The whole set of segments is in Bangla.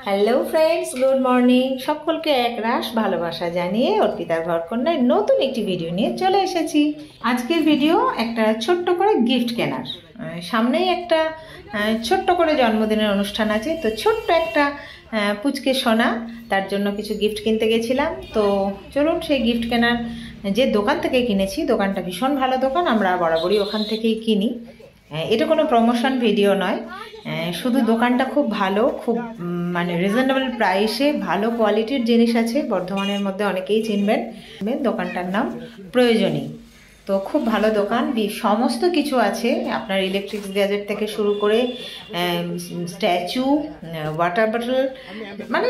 Hello friends, good morning. সকলকে একরাশ ভালোবাসা জানিয়ে অর্পিতার ঘরকন্যায় নতুন একটি ভিডিও নিয়ে চলে এসেছি। আজকের ভিডিও একটা ছোট্ট করে গিফট কেনার। সামনেই একটা ছোট্ট করে জন্মদিনের অনুষ্ঠান আছে, তো ছোট্ট একটা পুচকে সোনা, তার জন্য কিছু গিফট কিনতে গেছিলাম। তো চলুন সেই গিফট কেনার যে দোকান থেকে কিনেছি, দোকানটা ভীষণ ভালো দোকান, আমরা বরাবরই ওখান থেকেই কিনি। এটা কোনো প্রমোশন ভিডিও নয়, শুধু দোকানটা খুব ভালো, খুব মানে রিজনেবল প্রাইসে ভালো কোয়ালিটির জিনিস আছে। বর্ধমানের মধ্যে অনেকেই চিনবেন। দোকানটার নাম প্রয়োজনী। তো খুব ভালো দোকান, সমস্ত কিছু আছে, আপনার ইলেকট্রিক্স গ্যাজেট থেকে শুরু করে স্ট্যাচু, ওয়াটার বটল, মানে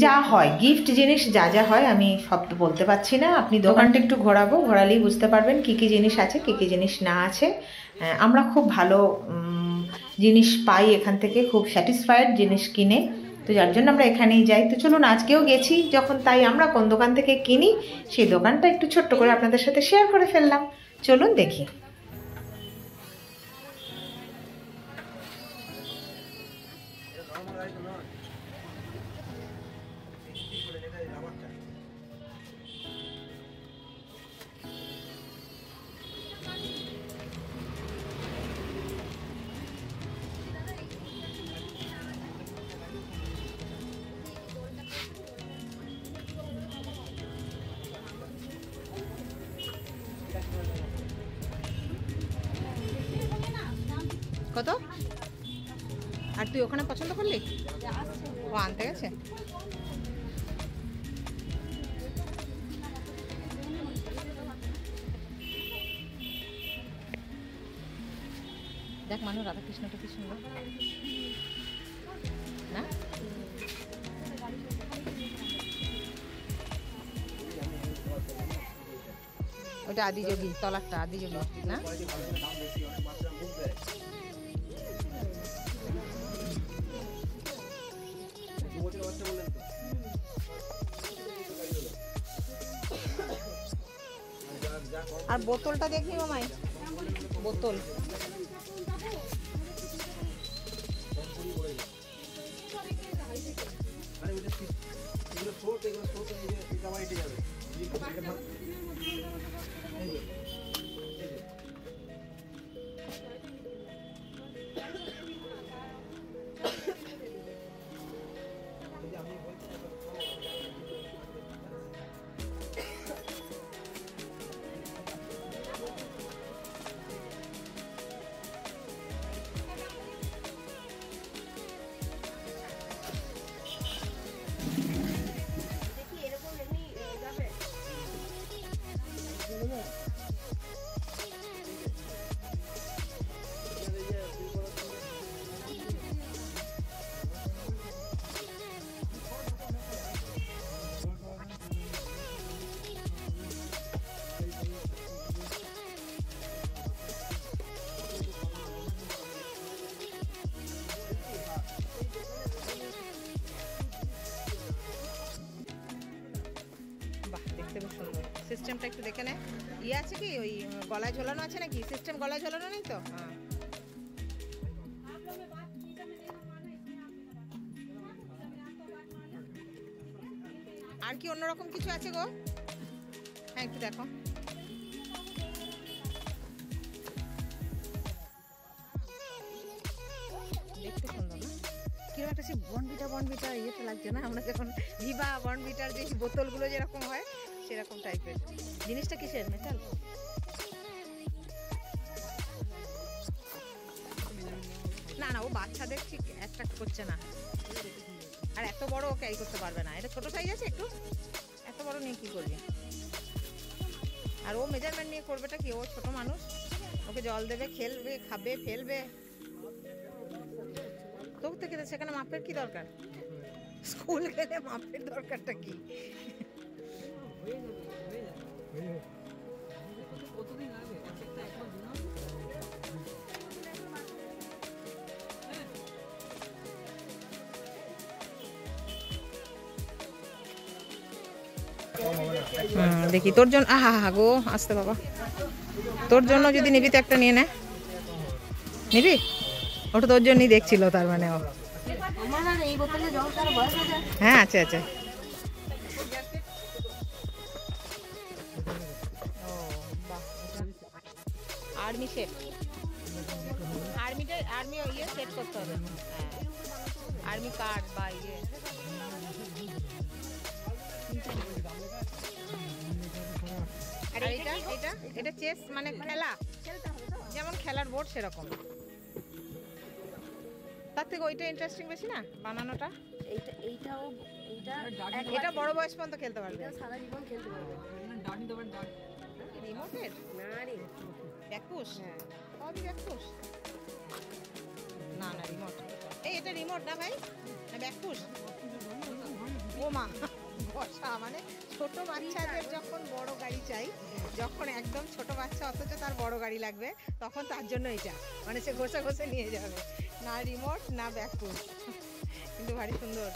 যা হয় গিফট জিনিস যা যা হয় আমি সব তো বলতে পারছি না। আপনি দোকানটা একটু ঘোরাবো, ঘোরালেই বুঝতে পারবেন কী কী জিনিস আছে কী কী জিনিস না আছে। আমরা খুব ভালো জিনিস পাই এখান থেকে, খুব স্যাটিসফাইড জিনিস কিনে, তো যার জন্য আমরা এখানেই যাই। তো চলুন, আজকেও গেছি যখন, তাই আমরা কোন দোকান থেকে কিনি সেই দোকানটা একটু ছোট্ট করে আপনাদের সাথে শেয়ার করে ফেললাম। চলুন দেখি। কত? আর তুই ওখানে পছন্দ করলি? ও আনতে গেছে। দেখ মানু, রাধাকৃষ্ণটা কি সুন্দর না? ওটা আদিযোগী, তলারটা আদিযোগী না? আর বোতলটা দেখি মামাই, বোতল সিস্টেমটা একটু দেখে নে। ইয়ে আছে কি, ওই গলায় ঝোলানো আছে নাকি? সিস্টেম গলায় ঝোলানো নেই তো? হ্যাঁ, আর কি অন্যরকম কিছু আছে গো? হ্যাঁ একটু দেখো। দেখতে সুন্দর না? কিরকম একটা সেই বর্নভিটা ইয়েটা লাগছে না? আমরা যখন ভিভা বর্নভিটার যে বোতলগুলো যেরকম হয় সেরকম টাইপের। জিনিসটা কিসের? মেটাল? না না, ও বাচ্চাদের ঠিক অ্যাট্রাক্ট করছে না, আর এত বড় ও ক্যারি করতে পারবে না। এটা ছোট সাইজ আছে একটু, এত বড় নিয়ে কি করবে? আর ও মেজারমেন্ট নিয়ে করবেটা কি? ও ছোট মানুষ, ওকে জল দেবে, খেলবে, খাবে, ফেলবে। তোর থেকে সেখানে মাপের কি দরকার? স্কুল গেলে মাপের দরকারটা কি? দেখি তোর জন্য। আহা হা গো, আসতে বাবা, তোর জন্য যদি নিবি তো একটা নিয়ে নে। নিবি? ওটা তোর জন্যই দেখছিল, তার মানে ও হ্যাঁ আছে আছে। ও বাহ, আর্মি শেপ, আর্মি ইয়ে সেট করতে হবে। হ্যাঁ, আর্মি কার্ড বা ইয়ে। আর এটা এটা এটা চেস মানে খেলা, যেমন খেলার বোর্ড সেরকম। তার থেকে ওইটা ইন্টারেস্টিং বেশি না বানানোটা। এটা বড় বয়স পর্যন্ত খেলতে পারবে, সারা জীবন খেলতে পারবে। রিমোটের না রে, ব্যাকপুশ, সবই ব্যাকপুশ। না না রিমোট, এটা রিমোট না ভাই, না ব্যাকপুশ। ও মা, বসা মানে ছোট বাচ্চাদের যখন বড় গাড়ি চাই, যখন একদম ছোট বাচ্চা অথচ তার বড় গাড়ি লাগবে, তখন তার জন্য এটা মানে সে ঘষে ঘষে নিয়ে যাবে। না রিমোট না ব্যাকপুশ, কিন্তু ভারী সুন্দর।